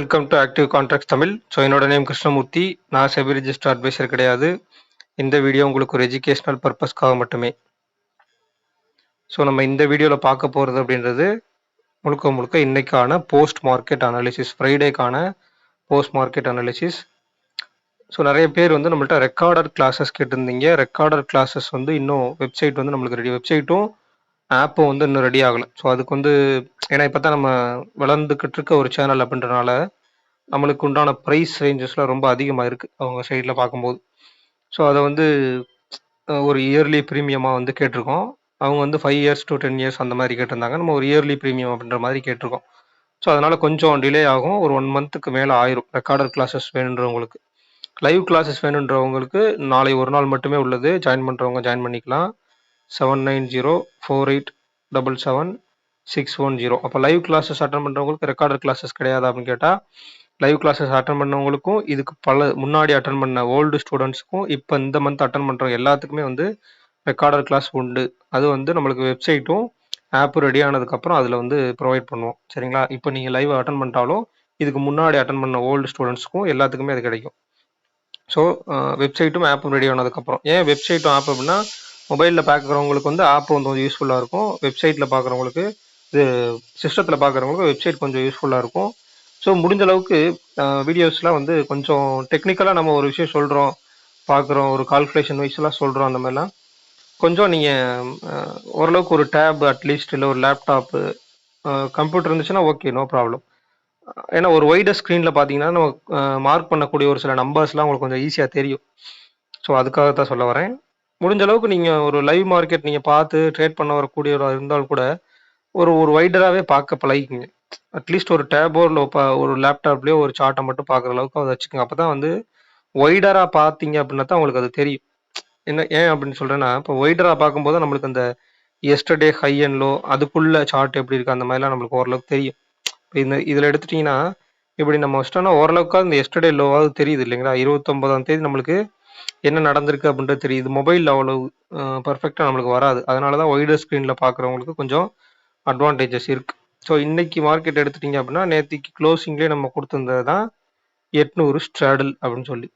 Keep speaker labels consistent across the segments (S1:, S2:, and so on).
S1: Welcome to active contracts Tamil. So என்னோட name Krishnamurthy. நான் SEBI register advisor கிடையாது. இந்த வீடியோ உங்களுக்கு ஒரு எஜுகேஷனல் பர்பஸ்க்காக மட்டுமே. ஸோ நம்ம இந்த வீடியோவில் பார்க்க போகிறது அப்படின்றது முழுக்க முழுக்க இன்னைக்கான போஸ்ட் மார்க்கெட் அனாலிசிஸ், ஃப்ரைடேக்கான போஸ்ட் மார்க்கெட் அனாலிசிஸ். ஸோ நிறைய பேர் வந்து நம்மள்ட்ட ரெக்கார்டர் கிளாஸஸ் கேட்டிருந்தீங்க. ரெக்கார்டர் கிளாஸஸ் வந்து இன்னும் வெப்சைட் வந்து நம்மளுக்கு ரெடி, வெப்சைட்டும் ஆப்பும் வந்து இன்னும் ரெடி ஆகலை. ஸோ அதுக்கு வந்து ஏன்னா இப்போ தான் நம்ம வளர்ந்துக்கிட்டு இருக்க ஒரு சேனல் அப்படின்றனால நம்மளுக்கு உண்டான ப்ரைஸ் ரேஞ்சஸ்லாம் ரொம்ப அதிகமாக இருக்குது அவங்க சைடில் பார்க்கும்போது. ஸோ அதை வந்து ஒரு இயர்லி ப்ரீமியமாக வந்து கேட்டிருக்கோம். அவங்க வந்து 5 years to 10 years அந்த மாதிரி கேட்டிருந்தாங்க. நம்ம ஒரு இயர்லி ப்ரீமியம் அப்படின்ற மாதிரி கேட்டிருக்கோம். ஸோ அதனால் கொஞ்சம் டிலே ஆகும். ஒரு 1 monthக்கு மேலே ஆயிரும். ரெக்கார்டர் கிளாஸஸ் வேணுன்றவங்களுக்கு. லைவ் கிளாஸஸ் வேணுன்றவங்களுக்கு நாளை ஒரு நாள் மட்டுமே உள்ளது. ஜாயின் பண்ணுறவங்க ஜாயின் பண்ணிக்கலாம். 7904877610. அப்போ லைவ் கிளாஸஸ் அட்டன் பண்ணுறவங்களுக்கு ரெக்கார்டர் கிளாஸஸ் கிடையாது அப்படின்னு கேட்டால், லைவ் கிளாஸஸ் அட்டன் பண்ணவங்களுக்கும் இதுக்கு முன்னாடி அட்டன் பண்ண ஓல்டு ஸ்டூடெண்ட்ஸுக்கும் இப்போ இந்த மந்த் அட்டன் பண்ணுறவங்க எல்லாத்துக்குமே வந்து ரெக்கார்டர் கிளாஸ் உண்டு. அது வந்து நம்மளுக்கு வெப்சைட்டும் ஆப் ரெடி ஆனதுக்கப்புறம் அதில் வந்து ப்ரொவைட் பண்ணுவோம். சரிங்களா? இப்போ நீங்கள் லைவ் அட்டன் பண்ணிட்டாலும் இதுக்கு முன்னாடி அட்டன் பண்ண ஓல்டு ஸ்டூடெண்ட்ஸுக்கும் எல்லாத்துக்குமே அது கிடைக்கும். ஸோ வெப்சைட்டும் ஆப்பும் ரெடி ஆனதுக்கப்புறம், ஏன் வெப்சைட்டும் ஆப் அப்படின்னா மொபைலில் பார்க்குறவங்களுக்கு வந்து ஆப் வந்து கொஞ்சம் யூஸ்ஃபுல்லாக இருக்கும். வெப்சைட்டில் பார்க்குறவங்களுக்கு இது சிஸ்டத்தில் பார்க்குறவங்களுக்கு வெப்சைட் கொஞ்சம் யூஸ்ஃபுல்லாக இருக்கும். ஸோ முடிஞ்ச அளவுக்கு வீடியோஸ்லாம் வந்து கொஞ்சம் டெக்னிக்கலாக நம்ம ஒரு விஷயம் சொல்கிறோம், பார்க்குறோம், ஒரு கால்குலேஷன் வைஸ்லாம் சொல்கிறோம். அந்த மாதிரிலாம் கொஞ்சம் நீங்கள் ஓரளவுக்கு ஒரு டேப் அட்லீஸ்ட் இல்லை ஒரு லேப்டாப்பு கம்ப்யூட்டர் இருந்துச்சுன்னா ஓகே, நோ ப்ராப்ளம். ஏன்னா ஒரு வைடர் ஸ்க்ரீனில் பார்த்தீங்கன்னா நம்ம மார்க் பண்ணக்கூடிய ஒரு சில நம்பர்ஸ்லாம் உங்களுக்கு கொஞ்சம் ஈஸியாக தெரியும். ஸோ அதுக்காக தான் சொல்ல வரேன். முடிஞ்ச அளவுக்கு நீங்கள் ஒரு லைவ் மார்க்கெட் நீங்கள் பார்த்து ட்ரேட் பண்ண வரக்கூடியவராக இருந்தால் கூட ஒரு ஒரு வைடராகவே பார்க்க பழகிக்குங்க. அட்லீஸ்ட் ஒரு டேபோ இல்லை ஒரு லேப்டாப்லேயோ ஒரு சார்ட்டை மட்டும் பார்க்குற அளவுக்கு அதை வச்சுக்கோங்க. அப்போ தான் வந்து வைடராக பார்த்தீங்க அப்படின்னா தான் உங்களுக்கு அது தெரியும். என்ன ஏன் அப்படின்னு சொல்கிறேன்னா, இப்போ வைடராக பார்க்கும்போது நம்மளுக்கு அந்த எஸ்டர்டே ஹை அண்ட் லோ அதுக்குள்ள சார்ட் எப்படி இருக்குது அந்த மாதிரிலாம் நம்மளுக்கு ஓரளவுக்கு தெரியும். இப்போ இதில் எடுத்துட்டிங்கன்னா இப்படி நம்ம வச்சிட்டோம்னா ஓரளவுக்கு இந்த எஸ்டர்டே லோவாவது தெரியுது இல்லைங்களா? 29ஆம் தேதி நம்மளுக்கு என்ன நடந்திருக்கு அப்படின்றது தெரியுது. மொபைலில் அவ்வளோ பர்ஃபெக்டாக நம்மளுக்கு வராது. அதனால தான் வைடர் ஸ்க்ரீனில் பார்க்குறவங்களுக்கு கொஞ்சம் அட்வான்டேஜஸ் இருக்குது. ஸோ இன்னைக்கு மார்க்கெட் எடுத்துட்டிங்க அப்படின்னா நேற்றுக்கு க்ளோசிங்லேயே நம்ம கொடுத்துருந்தது தான் 800 ஸ்ட்ராடல் அப்படின்னு சொல்லி.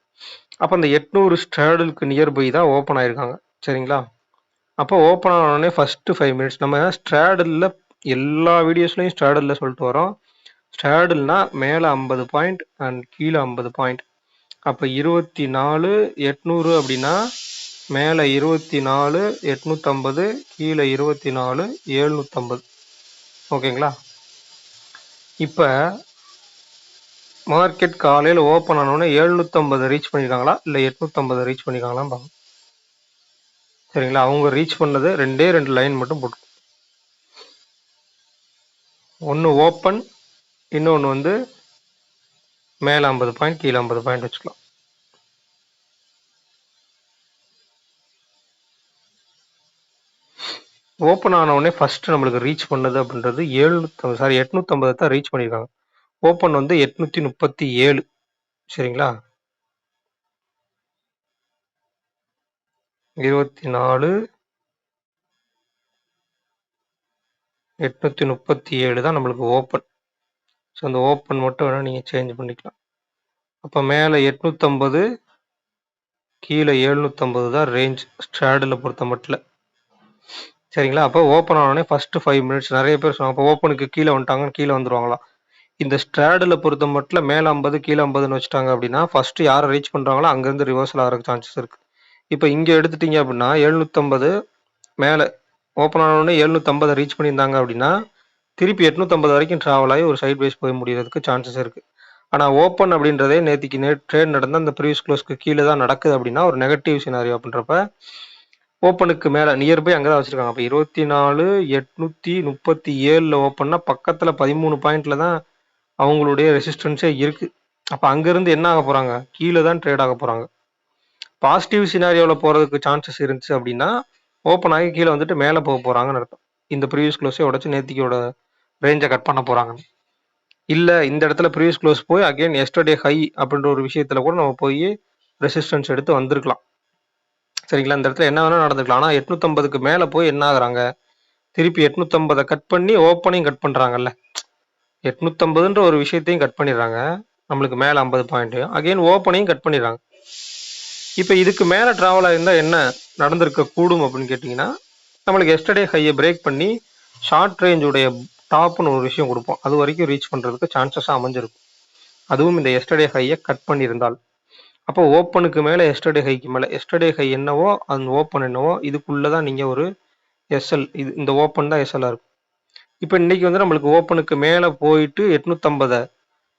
S1: அப்போ அந்த 800 ஸ்ட்ராடலுக்கு நியர்பை தான் ஓப்பன் ஆயிருக்காங்க. சரிங்களா? அப்போ ஓப்பன் ஆனோடனே ஃபஸ்ட்டு 5 minutes நம்ம ஸ்ட்ராடலில் எல்லா வீடியோஸ்லையும் ஸ்ட்ராடலில் சொல்லிட்டு வரோம். ஸ்ட்ராடல்னா மேலே 50 பாயிண்ட் அண்ட் கீழே 50 பாயிண்ட். அப்போ 24,800 அப்படின்னா மேலே 24,850, கீழே 24,750. ஓகேங்களா? இப்போ மார்க்கெட் காலையில் ஓப்பன் ஆனோடனே 750 ரீச் பண்ணியிருக்காங்களா இல்லை 850 ரீச் பண்ணியிருக்காங்களான்னு பார்க்கணும். சரிங்களா? அவங்க ரீச் பண்ணது ரெண்டே 2 லைன் மட்டும் போட்டு, ஒன்று ஓப்பன், இன்னொன்று வந்து மேலே 50 பாயிண்ட் கீழே 50 பாயிண்ட் வச்சுக்கலாம். ஓப்பன் ஆனவுடனே ஃபர்ஸ்ட் நம்மளுக்கு ரீச் பண்ணது அப்படின்றது 850 தான் ரீச் பண்ணியிருக்காங்க. ஓப்பன் வந்து 837. சரிங்களா? 24,837 தான் நம்மளுக்கு ஓப்பன். ஸோ அந்த ஓப்பன் மட்டும் வேணால் நீங்கள் சேஞ்ச் பண்ணிக்கலாம். அப்போ மேலே 850, கீழே 750 தான் ரேஞ்ச் ஸ்ட்ராடில் பொறுத்த மட்டும். சரிங்களா? அப்போ ஓப்பன் ஆனோடனே ஃபஸ்ட்டு 5 minutes நிறைய பேர் சொன்னாங்க, அப்போ ஓப்பனுக்கு கீழே வந்துட்டாங்கன்னு கீழே வந்துருவாங்களா? இந்த ஸ்ட்ராடில் பொறுத்த மட்டும் மேலே 50 கீழே 50ன்னு வச்சுட்டாங்க அப்படின்னா ஃபஸ்ட்டு யாரை ரீச் பண்ணுறாங்களோ அங்கேருந்து ரிவர்சல் ஆகிறதுக்கு சான்சஸ் இருக்குது. இப்போ இங்கே எடுத்துட்டிங்க அப்படின்னா 750 மேலே ஓப்பன் ஆனோடனே 750 ரீச் பண்ணியிருந்தாங்க அப்படின்னா திருப்பி 850 வரைக்கும் ட்ராவல் ஆகி ஒரு சைட் வைஸ் போய் முடியறதுக்கு சான்சஸ் இருக்குது. ஆனால் ஓப்பன் அப்படின்றதே நேற்றுக்கு ட்ரேட் நடந்த அந்த ப்ரீவியஸ் க்ளோஸ்க்கு கீழே தான் நடக்குது அப்படின்னா ஒரு நெகட்டிவ் சினாரியோ அப்படின்றப்ப ஓப்பனுக்கு மேலே நியர்பை அங்கே தான் வச்சுருக்காங்க. அப்போ 24,837 ஓப்பன்னா பக்கத்தில் 13 பாயிண்ட்ல தான் அவங்களுடைய ரெசிஸ்டன்ஸே இருக்குது. அப்போ அங்கேருந்து என்ன ஆக போகிறாங்க? கீழே தான் ட்ரேட் ஆக போகிறாங்க. பாசிட்டிவ் சினாரியோவில் போகிறதுக்கு சான்சஸ் இருந்துச்சு அப்படின்னா ஓப்பன் ஆகி கீழே வந்துட்டு மேலே போக போகிறாங்கன்னு அர்த்தம். இந்த ப்ரீவியஸ் க்ளோஸே உடச்சி நேத்திக்கோட ரேஞ்சை கட் பண்ண போகிறாங்க. இல்லை இந்த இடத்துல ப்ரீவியஸ் க்ளோஸ் போய் அகெயின் எஸ்டர்டே ஹை அப்படின்ற ஒரு விஷயத்தில் கூட நம்ம போய் ரெசிஸ்டன்ஸ் எடுத்து வந்திருக்கலாம். சரிங்களா? இந்த இடத்துல என்ன வேணால் நடந்துக்கலாம். ஆனால் 850க்கு மேலே போய் என்ன ஆகுறாங்க? திருப்பி 850 கட் பண்ணி ஓப்பனையும் கட் பண்ணுறாங்கல்ல. 850ன்ற ஒரு விஷயத்தையும் கட் பண்ணிடுறாங்க. நம்மளுக்கு மேல 50 பாயிண்ட். அகைன் ஓப்பனையும் கட் பண்ணிடுறாங்க. இப்போ இதுக்கு மேல டிராவல் ஆயிருந்தா என்ன நடந்திருக்க கூடும் அப்படின்னு கேட்டிங்கன்னா, நம்மளுக்கு எஸ்டர்டே ஹையை பிரேக் பண்ணி ஷார்ட் ரேஞ்ச் உடைய டாப்னு ஒரு விஷயம் கொடுப்போம். அது வரைக்கும் ரீச் பண்றதுக்கு சான்சஸ் அமைஞ்சிருக்கும். அதுவும் இந்த எஸ்டர்டே ஹையை கட் பண்ணியிருந்தால். அப்போ ஓப்பனுக்கு மேல எஸ்டர்டே ஹைக்கு மேல எஸ்டர்டே ஹை என்னவோ அந்த ஓப்பன் என்னவோ இதுக்குள்ளதான் நீங்க ஒரு எஸ்எல் இது இந்த ஓப்பன் தான் எஸ்எல்ஆ இருக்கும். இப்போ இன்னைக்கு வந்து நம்மளுக்கு ஓப்பனுக்கு மேல போயிட்டு 850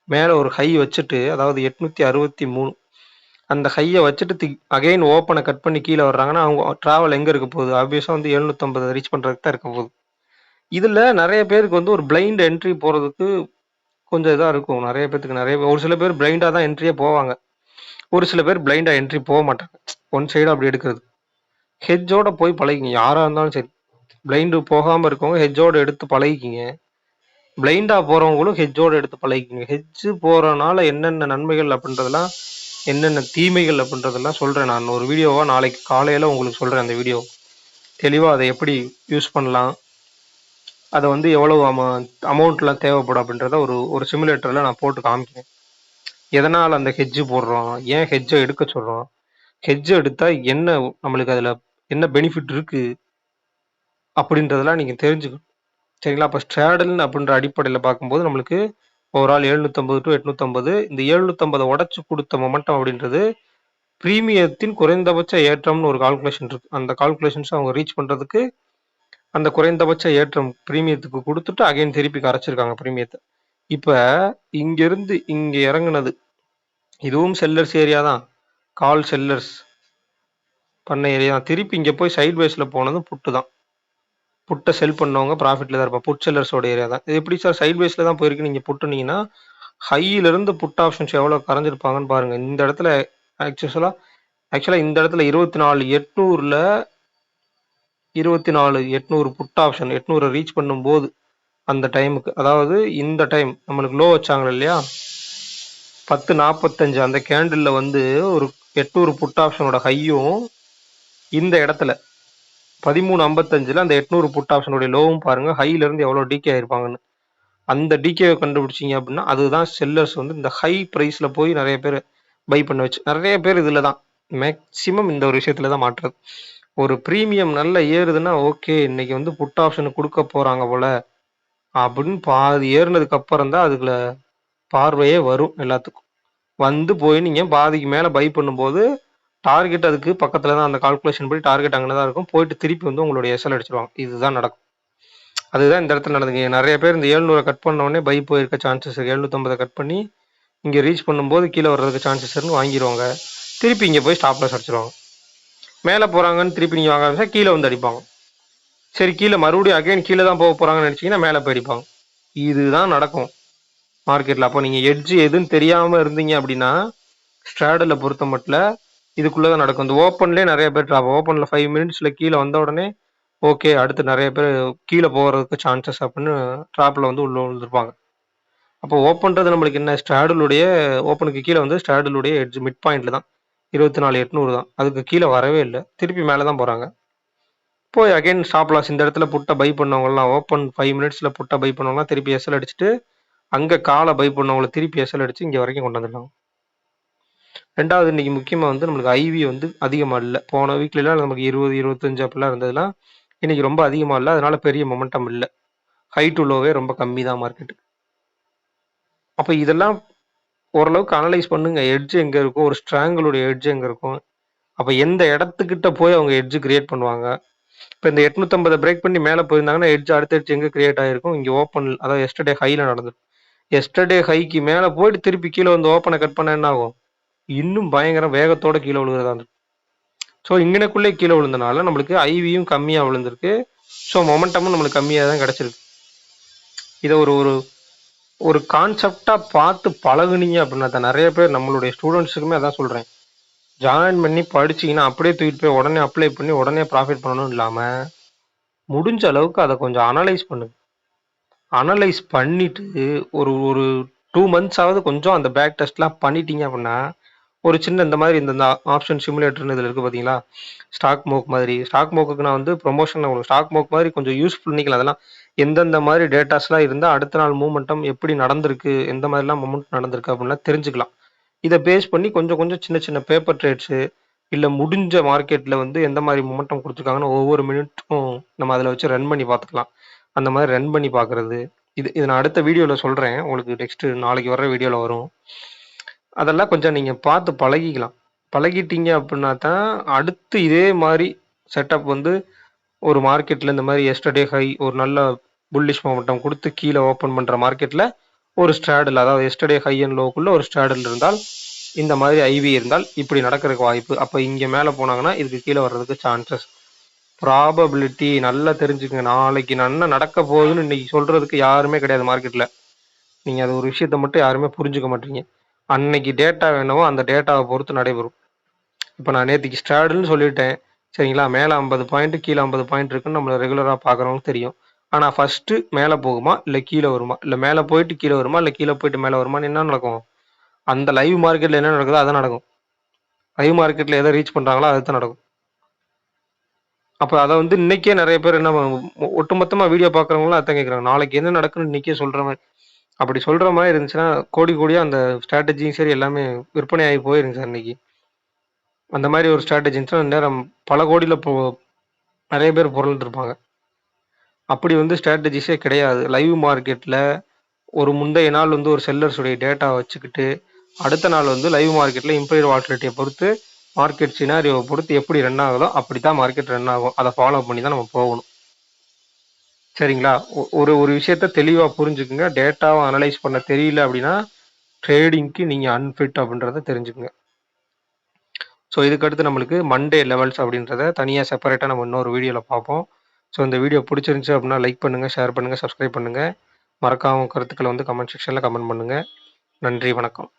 S1: மேல ஒரு ஹை வச்சுட்டு, அதாவது 863 அந்த ஹையை வச்சுட்டு அகைன் ஓப்பனை கட் பண்ணி கீழே வர்றாங்கன்னா அவங்க டிராவல் எங்க இருக்க போகுது? ஆப்வியஸா வந்து 750 ரீச் பண்றதுக்கு தான் இருக்க போகுது. இதுல நிறைய பேருக்கு வந்து ஒரு பிளைண்ட் என்ட்ரி போறதுக்கு கொஞ்சம் இதா இருக்கும். நிறைய பேருக்கு ஒரு சில பேர் பிளைண்டா தான் என்ட்ரியே போவாங்க. ஒரு சில பேர் பிளைண்டா என்ட்ரி போக மாட்டாங்க. ஒன் சைடு அப்படி எடுக்கிறது. ஹெட்ஜோட போய் பழகிங்க. யாரா இருந்தாலும் சரி. பிளைண்டு போகாம இருக்கவங்க ஹெட்ஜோட எடுத்து பழகிக்கிங்க. பிளைண்டா போறவங்களும் ஹெட்ஜோட எடுத்து பழகிக்கிங்க. ஹெட்ஜ் போறனால என்னென்ன நன்மைகள் அப்படின்றதெல்லாம் என்னென்ன தீமைகள் அப்படின்றதெல்லாம் சொல்றேன். நான் ஒரு வீடியோவா நாளைக்கு காலையில உங்களுக்கு சொல்றேன். அந்த வீடியோ தெளிவா அதை எப்படி யூஸ் பண்ணலாம், அதை வந்து எவ்வளவு அமௌண்ட்லாம் தேவைப்படும் அப்படின்றத ஒரு சிமுலேட்டர்ல நான் போட்டு காமிக்கிறேன். எதனால் அந்த ஹெட்ஜ் போடுறோம், ஏன் ஹெட்ஜை எடுக்க சொல்றோம், ஹெட்ஜ் எடுத்தா என்ன நம்மளுக்கு அதுல என்ன பெனிஃபிட் இருக்கு அப்படின்றதெல்லாம் நீங்க தெரிஞ்சுக்கணும். சரிங்களா? அப்ப ஸ்ட்ராடல் அப்படின்ற அடிப்படையில பார்க்கும்போது நம்மளுக்கு ஓவரால் 750 டு 850 இந்த 750 உடைச்சு கொடுத்த மொமெண்டம் அப்படின்றது பிரீமியத்தின் குறைந்தபட்ச ஏற்றம்னு ஒரு கால்குலேஷன் இருக்கு. அந்த கால்குலேஷன்ஸ் அவங்க ரீச் பண்றதுக்கு அந்த குறைந்தபட்ச ஏற்றம் பிரீமியத்துக்கு கொடுத்துட்டு அகைன் திருப்பி கரைச்சிருக்காங்க பிரீமியத்தை. இப்ப இங்க இருந்து இங்க இறங்குனது இதுவும் செல்லர்ஸ் ஏரியா தான். கால் செல்லர்ஸ் பண்ண ஏரியா தான். திருப்பி இங்க போய் சைட் வேஸ்ல போனதும் புட்டு தான். புட்டை செல் பண்ணவங்க ப்ராஃபிட்ல தான் இருப்பாங்க. புட் செல்லர்ஸோட ஏரியா தான். இது எப்படி சார் சைட் வேஸ்ல தான் போயிருக்கு நீங்க புட்டுனீங்கன்னா ஹையில இருந்து புட் ஆப்ஷன்ஸ் எவ்வளவு கரைஞ்சிருப்பாங்கன்னு பாருங்க. இந்த இடத்துல ஆக்சுவலா இந்த இடத்துல 24,800ல 24,800 புட் ஆப்ஷன் 800 ரீச் பண்ணும்போது அந்த டைமுக்கு, அதாவது இந்த டைம் நம்மளுக்கு லோ வச்சாங்க இல்லையா 10:45 அந்த கேண்டில்ல வந்து ஒரு 800 புட் ஆப்ஷனோட ஹையும் இந்த இடத்துல 13:55ல அந்த 800 புட் ஆப்ஷனுடைய லோவும் பாருங்க. ஹைல இருந்து எவ்வளவு டிகே ஆயிருப்பாங்கன்னு. அந்த டிகேவை கண்டுபிடிச்சிங்க அப்படின்னா அதுதான் செல்லர்ஸ் வந்து இந்த ஹை பிரைஸ்ல போய் நிறைய பேர் பை பண்ண வச்சு நிறைய பேர் இதுல தான் மேக்சிமம் இந்த ஒரு விஷயத்துல தான் மாற்றுறது. ஒரு பிரீமியம் நல்லா ஏறுதுன்னா ஓகே இன்னைக்கு வந்து புட் ஆப்ஷன் கொடுக்க போறாங்க போல அப்படின்னு பாதி ஏறினதுக்கு அப்புறம் தான் அதுக்குள்ள பார்வையே வரும் எல்லாத்துக்கும். வந்து போய் நீங்க பாதிக்கு மேல பை பண்ணும்போது டார்கெட் அதுக்கு பக்கத்துல தான் அந்த கால்குலேஷன் படி டார்கெட் அங்கதான் இருக்கும். போயிட்டு திருப்பி வந்து உங்களுடைய எஸ்எல் அடிச்சிருவாங்க. இதுதான் நடக்கும். அதுதான் இந்த இடத்துல நடந்துங்க. நிறைய பேர் இந்த 700 கட் பண்ண உடனே பை போயிருக்க சான்சஸ் இருக்கு. 750 கட் பண்ணி இங்க ரீச் பண்ணும்போது கீழே வர்றதுக்கு சான்சஸ் இருக்கு. வாங்கிடுவாங்க. திருப்பி இங்க போய் ஸ்டாப் லாஸ் அடிச்சிருவாங்க. மேல போறாங்கன்னு திருப்பி நீங்க வாங்க ஆரம்பிச்சா கீழே வந்து அடிப்பாங்க. சரி கீழே மறுபடியும் அகைன் கீழே தான் போக போறாங்கன்னு நினைச்சீங்கன்னா மேல போய் அடிப்பாங்க. இதுதான் நடக்கும் மார்க்கெட்ல. அப்போ நீங்க எட்ஜ் எதுன்னு தெரியாம இருந்தீங்க அப்படின்னா ஸ்ட்ராடலை பொறுத்த மட்டும் இதுக்குள்ளதான் நடக்கும். இந்த ஓப்பன்லேயே நிறைய பேர் ட்ராப். ஓப்பன்ல 5 மினிட்ஸ்ல கீழே வந்த உடனே ஓகே அடுத்து நிறைய பேர் கீழே போகிறதுக்கு சான்சஸ் அப்படின்னு ட்ராப்ல வந்து உள்ள விழுந்திருப்பாங்க. அப்போ ஓப்பன்றது நம்மளுக்கு என்ன ஸ்ட்ராடலுடைய ஓப்பனுக்கு கீழே வந்து ஸ்ட்ராடலுடைய எட்ஜ் மிட் பாயிண்ட்ல தான் 24,800 தான். அதுக்கு கீழே வரவே இல்லை. திருப்பி மேலே தான் போறாங்க. போய் அகைன் ஸ்டாப் லாஸ் இந்த இடத்துல புட்டை பை பண்ணவங்கலாம் ஓப்பன் 5 மினிட்ஸ்ல புட்டை பை பண்ணவங்கலாம் திருப்பி எஸ்எல் அடிச்சுட்டு அங்க காலை பை பண்ணவங்களை திருப்பி எஸ்எல் அடிச்சு இங்க வரைக்கும் கொண்டு வந்துடலாம். ரெண்டாவது இன்னைக்கு முக்கியமா வந்து நம்மளுக்கு ஐவி வந்து அதிகமா இல்லை. போன வீக்லாம் நமக்கு 20, 25 அப்படிலாம் இருந்ததுலாம் இன்னைக்கு ரொம்ப அதிகமா இல்லை. அதனால பெரிய மொமெண்டம் இல்லை. ஹை டு லோவே ரொம்ப கம்மி தான் மார்க்கெட். அப்ப இதெல்லாம் ஓரளவுக்கு அனலைஸ் பண்ணுங்க. எட்ஜ் எங்க இருக்கும், ஒரு ஸ்ட்ராங்கிளுடைய எட்ஜ் எங்க இருக்கும், அப்ப எந்த இடத்துக்கிட்ட போய் அவங்க எட்ஜ் கிரியேட் பண்ணுவாங்க. இப்போ இந்த 850 பிரேக் பண்ணி மேலே போயிருந்தாங்கன்னா எட்ஜ் அடுத்த எட்ஜ் எங்க கிரியேட் ஆயிருக்கும், இங்க ஓப்பன், அதாவது எஸ்டர்டே ஹைல நடந்தது. எஸ்டர்டே ஹைக்கு மேலே போயிட்டு திருப்பி கீழே வந்து ஓப்பனை கட் பண்ண என்ன ஆகும், இன்னும் பயங்கர வேகத்தோட கீழே விழுகிறதா இருக்கு. ஸோ இங்கனக்குள்ளே கீழே விழுந்தனால நம்மளுக்கு ஐவியும் கம்மியாக விழுந்திருக்கு. ஸோ மொமெண்டமும் நம்மளுக்கு கம்மியாக தான் கிடைச்சிருக்கு. இதை ஒரு ஒரு ஒரு கான்செப்டா பார்த்து பழகுனீங்க அப்படின்னா தான் நிறைய பேர் நம்மளுடைய ஸ்டூடெண்ட்ஸுக்குமே அதான் சொல்றேன். ஜாயின் பண்ணி படிச்சீங்கன்னா அப்படியே தூக்கிட்டு போய் உடனே அப்ளை பண்ணி உடனே ப்ராஃபிட் பண்ணணும் இல்லாம முடிஞ்ச அளவுக்கு அதை கொஞ்சம் அனலைஸ் பண்ணுங்க. அனலைஸ் பண்ணிட்டு ஒரு ஒரு 2 months ஆவது கொஞ்சம் அந்த பேக் டெஸ்ட்லாம் பண்ணிட்டீங்க அப்படின்னா ஒரு சின்ன இந்த மாதிரி இந்த ஆப்ஷன் சிமுலேட்டர்னு இதில் இருக்குது பார்த்தீங்களா, ஸ்டாக் மோக் மாதிரி. ஸ்டாக் மோக்குக்கு நான் வந்து ப்ரொமோஷன் உங்களுக்கு ஸ்டாக் மோக் மாதிரி கொஞ்சம் யூஸ்ஃபுல் பண்ணிக்கலாம். அதெல்லாம் எந்தெந்த மாதிரி டேட்டாஸ்லாம் இருந்தா அடுத்த நாள் மூவ்மெண்டம் எப்படி நடந்திருக்கு, எந்த மாதிரிலாம் மூவ்மெண்ட் நடந்திருக்கு அப்படின்லாம் தெரிஞ்சுக்கலாம். இத பேஸ் பண்ணி கொஞ்சம் கொஞ்சம் சின்ன சின்ன பேப்பர் ட்ரேட்ஸு, இல்ல முடிஞ்ச மார்க்கெட்ல வந்து எந்த மாரி மொமெண்டம் குடுத்துருக்காங்கன்னு ஒவ்வொரு மினிட்டுக்கும் நம்ம அதில வச்சு ரன் பண்ணி பார்த்துக்கலாம். அந்த மாரி ரன் பண்ணி பார்க்குறது. இது நான் அடுத்த வீடியோல சொல்றேன். உங்களுக்கு நெக்ஸ்ட்டு நாளைக்கு வர்ற வீடியோல வரும். அதெல்லாம் கொஞ்சம் நீங்க பார்த்து பழகிக்கலாம். பழகிட்டீங்க அப்டின்னா தான், அடுத்து இதே மாரி செட்டப் வந்து ஒரு மார்க்கெட்ல இந்த மாரி எஸ்டர்டே ஹை ஒரு நல்ல புல்லிஷ் மொமெண்டம் குடுத்து கீழ ஓப்பன் பண்ற மார்க்கெட்ல ஒரு ஸ்ட்ராடல் அதாவது எஸ்டர்டே ஹை அண்ட் லோக்குள்ள ஒரு ஸ்ட்ராடல் இருந்தால், இந்த மாதிரி ஐவி இருந்தால் இப்படி நடக்கிறதுக்கு வாய்ப்பு. அப்ப இங்க மேல போனாங்கன்னா, இதுக்கு கீழ வர்றதுக்கு சான்சஸ். ப்ராபபிலிட்டி நல்லா தெரிஞ்சுக்கங்க. நாளைக்கு என்ன நடக்க போகுதுன்னு இன்னைக்கு சொல்றதுக்கு யாருமே கிடையாது மார்க்கெட்ல. நீங்க அது ஒரு விஷயத்த மட்டும் யாருமே புரிஞ்சுக்க மாட்டீங்க. அன்னைக்கு டேட்டா என்னவோ அந்த டேட்டாவ பொறுத்து நடைபெறும். இப்ப நான் நேத்திக்கு ஸ்ட்ராடல்ன்னு சொல்லிட்டேன். சரிங்களா? மேல 50 பாயிண்ட் கீழ 50 பாயிண்ட் இருக்குன்னு நம்மள ரெகுலரா பார்க்குறவங்களுக்கு தெரியும். ஆனா ஃபர்ஸ்ட்டு மேல போகுமா? இல்ல கீழ வருமா? இல்ல மேல போயிட்டு கீழ வருமா? இல்ல கீழ போயிட்டு மேல வருமான்னு என்ன நடக்கும்? அந்த லைவ் மார்க்கெட்ல என்ன நடக்குதோ அதான் நடக்கும். லைவ் மார்க்கெட்ல எத ரீச் பண்றாங்களோ அதுதான் நடக்கும். அப்ப அத வந்து இன்னைக்கே நெறைய பேர் என்ன ஒட்டுமொத்தமா வீடியோ பார்க்குறவங்கலாம் அதான் கேட்குறாங்க. நாளைக்கு என்ன நடக்குன்னு இன்னைக்கே சொல்ற மாரி. அப்படி சொல்ற மாரி இருந்துச்சுன்னா, கோடி கோடியா அந்த ஸ்ட்ராட்டஜியும் சரி எல்லாமே விற்பனை ஆகி போயிருந்துச்சு அன்னைக்கு. அந்த மாரி ஒரு ஸ்ட்ராட்டஜி இருந்துச்சுன்னா, இந்நேரம் பல கோடியில நெறைய பேர் புரண்டுருப்பாங்க. அப்படி வந்து ஸ்ட்ராட்டஜிஸே கிடையாது. லைவ் மார்க்கெட்ல ஒரு முந்தைய நாள் வந்து ஒரு செல்லர்ஸ் உடைய டேட்டாவ வச்சுக்கிட்டு, அடுத்த நாள் வந்து லைவ் மார்க்கெட்ல இம்பையர் வாலட்டிலிட்டிய பொறுத்து, மார்க்கெட் சினாரியோவ பொறுத்து எப்படி ரன் ஆகுதோ, அப்படித்தான் மார்க்கெட் ரன் ஆகும். அத ஃபாலோ பண்ணி தான் நம்ம போகணும். சரிங்களா? ஒரு ஒரு விஷயத்த தெளிவா புரிஞ்சுக்குங்க. டேட்டாவ அனலைஸ் பண்ண தெரியல அப்படின்னா, ட்ரேடிங்க்கு நீங்க அன்ஃபிட் அப்படின்றத தெரிஞ்சுக்கங்க. ஸோ இதுக்கு அடுத்து நம்மளுக்கு மண்டே லெவல்ஸ் அப்படின்றத தனியா செப்பரேட்டா நம்ம இன்னொரு வீடியோல பார்ப்போம். ஸோ இந்த வீடியோ புடிச்சிருந்துச்சு அப்படின்னா லைக் பண்ணுங்க, ஷேர் பண்ணுங்க, சப்ஸ்கிரைப் பண்ணுங்க. மறக்காம கருத்துக்கள வந்து கமெண்ட் செக்ஷன்ல கமெண்ட் பண்ணுங்க. நன்றி, வணக்கம்.